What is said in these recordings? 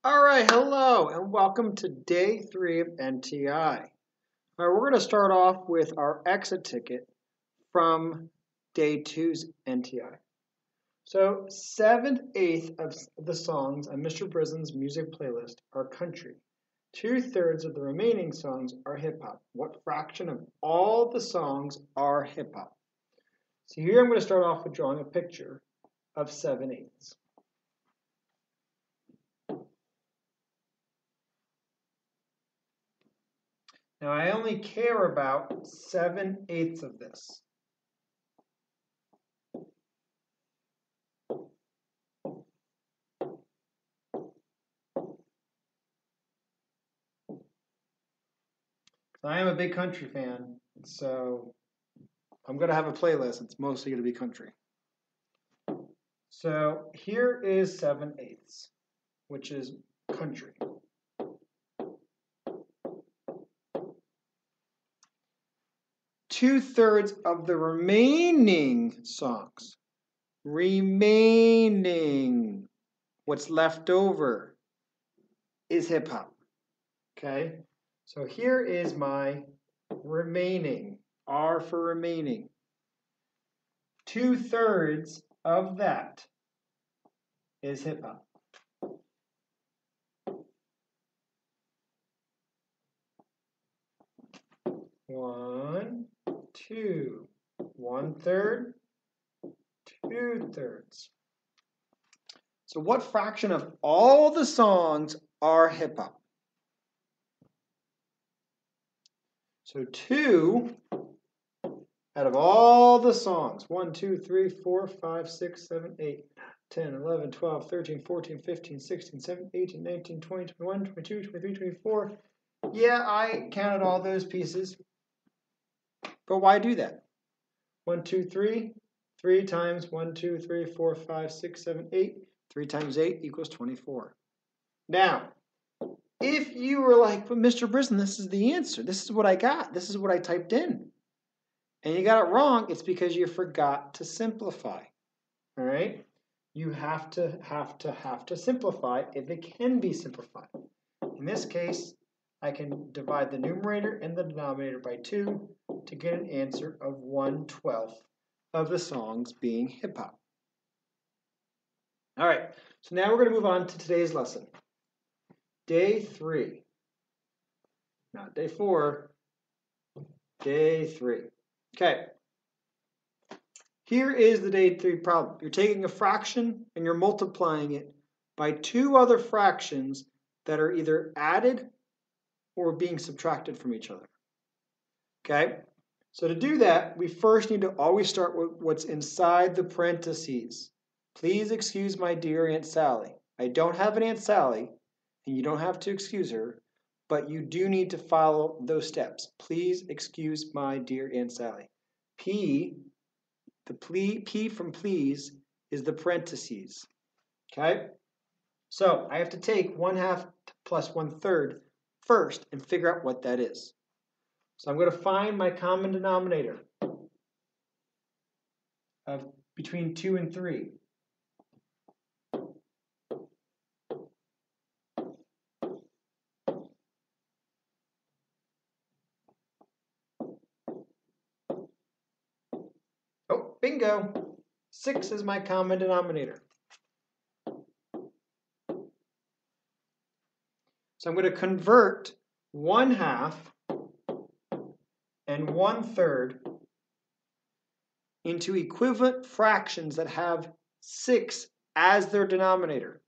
All right, hello, and welcome to day 3 of NTI. All right, we're going to start off with our exit ticket from day 2's NTI. So 7/8 of the songs on Mr. Brisden's music playlist are country. 2/3 of the remaining songs are hip hop. What fraction of all the songs are hip hop? So here I'm going to start off with drawing a picture of 7/8. Now I only care about 7/8 of this. I am a big country fan, so I'm going to have a playlist. It's mostly going to be country. So here is 7/8, which is country. Two-thirds of the remaining songs, what's left over is hip hop. Okay, so here is my remaining, R for remaining. 2/3 of that is hip hop. One, two, 1/3, 2/3. So what fraction of all the songs are hip hop? So 2 out of all the songs, 1, 2, 3, 4, 5, 6, 7, 8, 10, 11, 12, 13, 14, 15, 16, 17, 18, 19, 20, 21, 22, 23, 24. Yeah, I counted all those pieces. But why do that? 1, 2, 3. 3 times 1, 2, 3, 4, 5, 6, 7, 8. 3 times 8 equals 24. Now, if you were like, but Mr. Brisden, this is the answer. This is what I got. This is what I typed in. And you got it wrong, it's because you forgot to simplify. All right? You have to simplify if it can be simplified. In this case, I can divide the numerator and the denominator by 2 to get an answer of 1/12 of the songs being hip hop. All right, so now we're going to move on to today's lesson. Day 3. Not day 4, day 3. Okay. Here is the day 3 problem. You're taking a fraction and you're multiplying it by 2 other fractions that are either added or being subtracted from each other. Okay? So to do that, we first need to always start with what's inside the parentheses. Please excuse my dear Aunt Sally. I don't have an Aunt Sally, and you don't have to excuse her, but you do need to follow those steps. Please excuse my dear Aunt Sally. P from please is the parentheses. Okay? So I have to take 1/2 plus 1/3 first and figure out what that is. So I'm going to find my common denominator of between 2 and 3. Oh, bingo! 6 is my common denominator. So I'm going to convert 1/2 and 1/3 into equivalent fractions that have 6 as their denominator.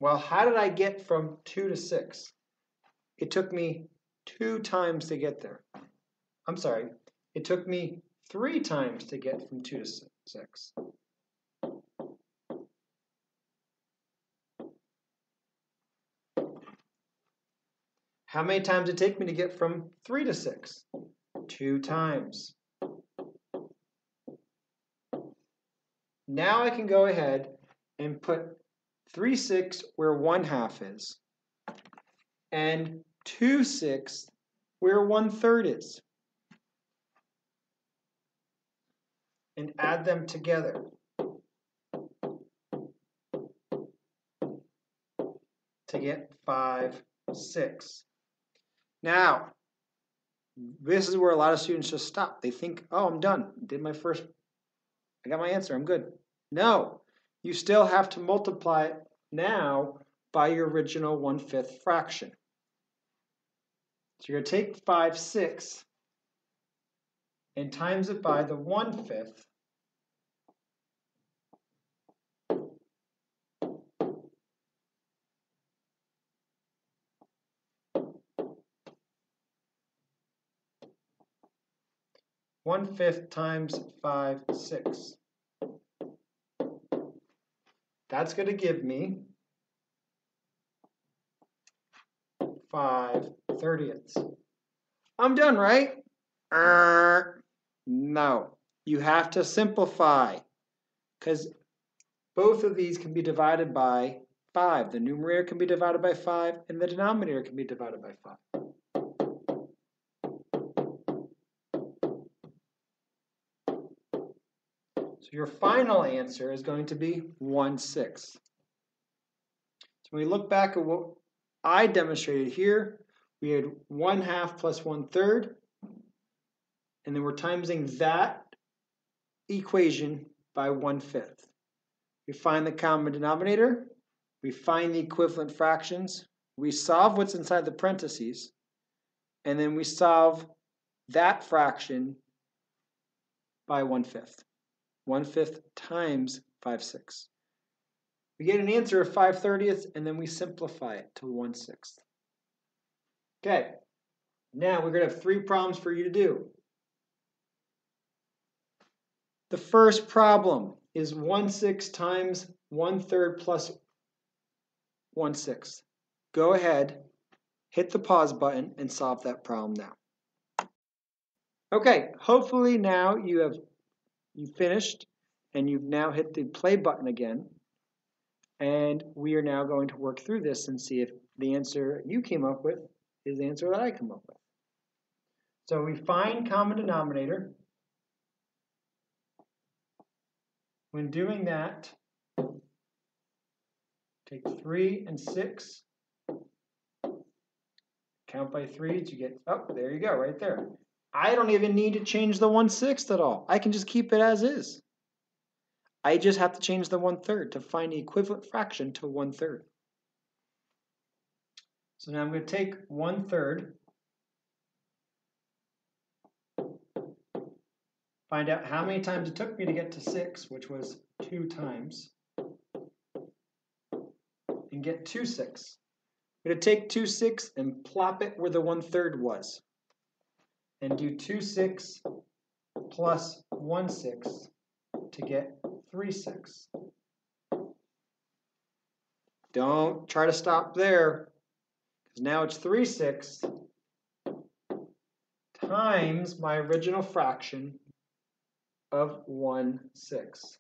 Well, how did I get from 2 to 6? It took me 2 times to get there. I'm sorry, it took me 3 times to get from 2 to 6. How many times did it take me to get from 3 to 6? 2 times. Now I can go ahead and put 3/6 where 1/2 is, and 2/6 where 1/3 is. and add them together to get 5, 6. Now, this is where a lot of students just stop. They think, oh, I'm done. I got my answer. I'm good. No, you still have to multiply it now by your original 1/5 fraction. So you're going to take 5, 6 and times it by the 1/5. One-fifth times 5, 6. That's going to give me 5/30. I'm done, right? No. You have to simplify because both of these can be divided by 5. The numerator can be divided by 5 and the denominator can be divided by 5. So your final answer is going to be 1/6. So when we look back at what I demonstrated here, we had 1/2 plus 1/3, and then we're timesing that equation by 1/5. We find the common denominator, we find the equivalent fractions, we solve what's inside the parentheses, and then we solve that fraction by 1/5. 1/5 times 5, 6. We get an answer of 5/30, and then we simplify it to 1/6. Okay, now we're going to have 3 problems for you to do. The first problem is 1/6 times 1/3 plus 1/6. Go ahead, hit the pause button, and solve that problem now. Okay, hopefully now you finished, and you've now hit the play button again. And we are now going to work through this and see if the answer you came up with is the answer that I come up with. So we find common denominator. When doing that, take 3 and 6, count by 3s, you get, oh, there you go, right there. I don't even need to change the 1/6 at all. I can just keep it as is. I just have to change the 1/3 to find the equivalent fraction to 1/3. So now I'm going to take 1/3, find out how many times it took me to get to 6, which was 2 times, and get 2/6. I'm going to take 2/6 and plop it where the 1/3 was, and do 2/6 plus 1/6 to get 3/6. Don't try to stop there, because now it's 3/6 times my original fraction of 1/6.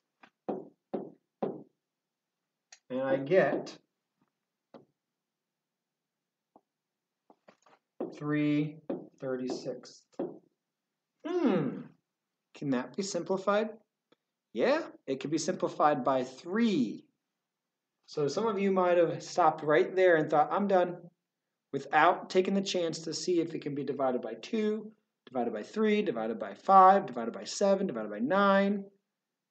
And I get 3/36. Can that be simplified? Yeah, it can be simplified by 3. So some of you might have stopped right there and thought, I'm done, without taking the chance to see if it can be divided by 2, divided by 3, divided by 5, divided by 7, divided by 9.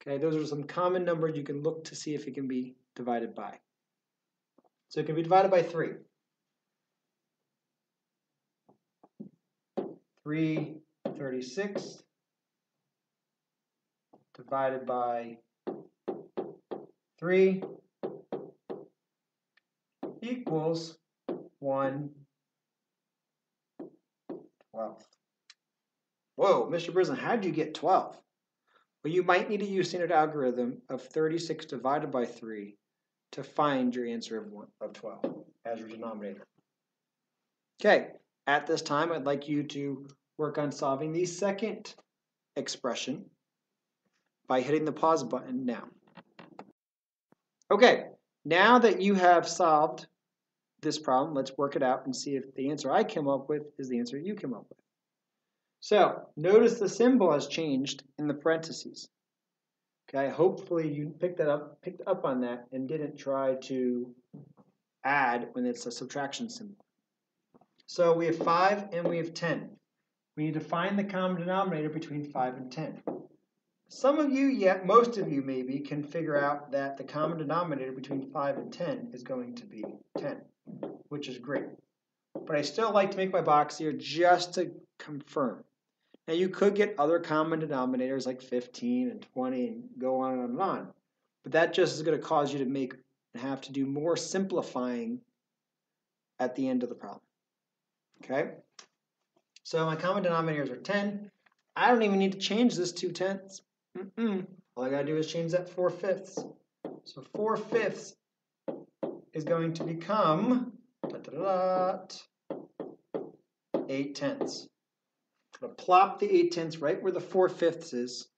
Okay, those are some common numbers you can look to see if it can be divided by. So it can be divided by 3. 3/36 divided by 3 equals 1/12. Whoa, Mr. Brisson, how did you get 12? Well, you might need to use standard algorithm of 36 divided by 3 to find your answer of 12 as your denominator. Okay, at this time, I'd like you to work on solving the second expression by hitting the pause button now. Okay, now that you have solved this problem, let's work it out and see if the answer I came up with is the answer you came up with. So, notice the symbol has changed in the parentheses. Okay, hopefully you picked up on that and didn't try to add when it's a subtraction symbol. So we have 5 and we have 10. We need to find the common denominator between 5 and 10. Some of you, most of you maybe, can figure out that the common denominator between 5 and 10 is going to be 10, which is great. But I still like to make my box here just to confirm. Now you could get other common denominators like 15 and 20 and go on and on. But that just is going to cause you to have to do more simplifying at the end of the problem. Okay? So my common denominators are 10. I don't even need to change this 2/10. All I got to do is change that 4/5. So 4/5 is going to become 8/10. I'm going to plop the 8/10 right where the 4/5 is.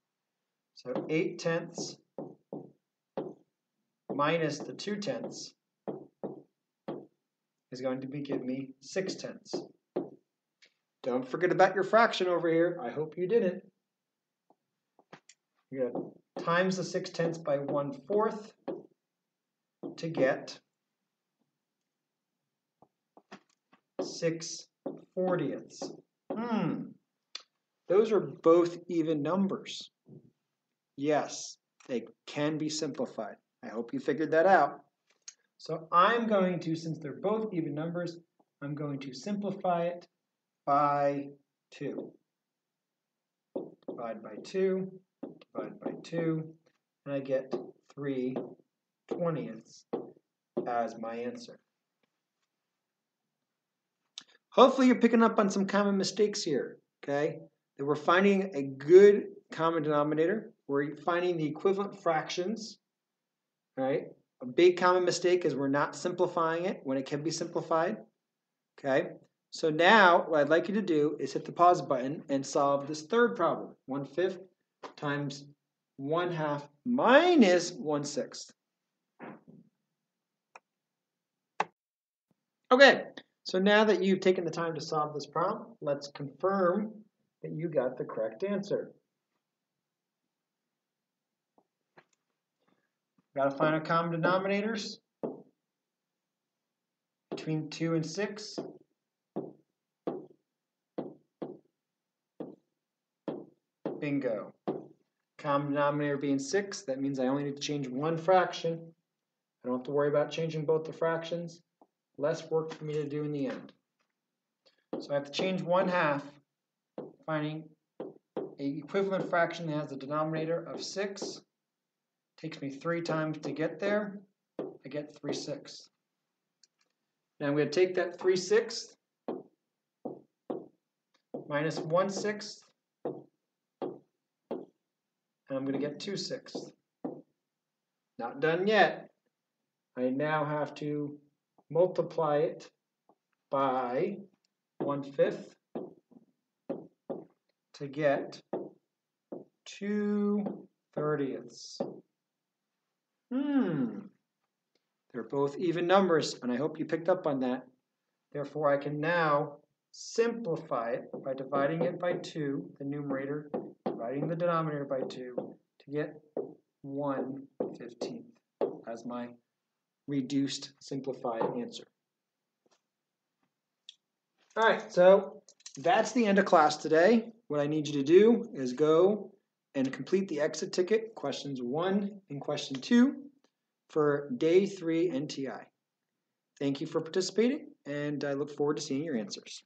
So 8/10 minus the 2/10 is going to give me 6/10. Don't forget about your fraction over here. I hope you didn't. You're going to times the 6/10 by 1/4 to get 6/40. Those are both even numbers. Yes, they can be simplified. I hope you figured that out. So I'm going to, since they're both even numbers, I'm going to simplify it by 2. Divide by 2, divide by 2, and I get 3/20 as my answer. Hopefully you're picking up on some common mistakes here, okay? That we're finding a good common denominator. We're finding the equivalent fractions, right? A big common mistake is we're not simplifying it when it can be simplified, okay? So now what I'd like you to do is hit the pause button and solve this third problem. 1/5 times 1/2 minus 1/6. Okay, so now that you've taken the time to solve this problem, let's confirm that you got the correct answer. Got to find our common denominators between 2 and 6. Bingo. Common denominator being 6, that means I only need to change one fraction. I don't have to worry about changing both the fractions. Less work for me to do in the end. So I have to change 1/2, finding an equivalent fraction that has a denominator of 6. Takes me 3 times to get there. I get 3/6. Now I'm going to take that 3/6 minus 1/6, and I'm going to get 2/6. Not done yet. I now have to multiply it by 1/5 to get 2/30. They're both even numbers, and I hope you picked up on that. Therefore, I can now simplify it by dividing it by 2, the numerator, dividing the denominator by 2, to get 1/15 as my reduced, simplified answer. All right, so that's the end of class today. What I need you to do is go and complete the exit ticket, questions 1 and question 2 for day 3 NTI. Thank you for participating, and I look forward to seeing your answers.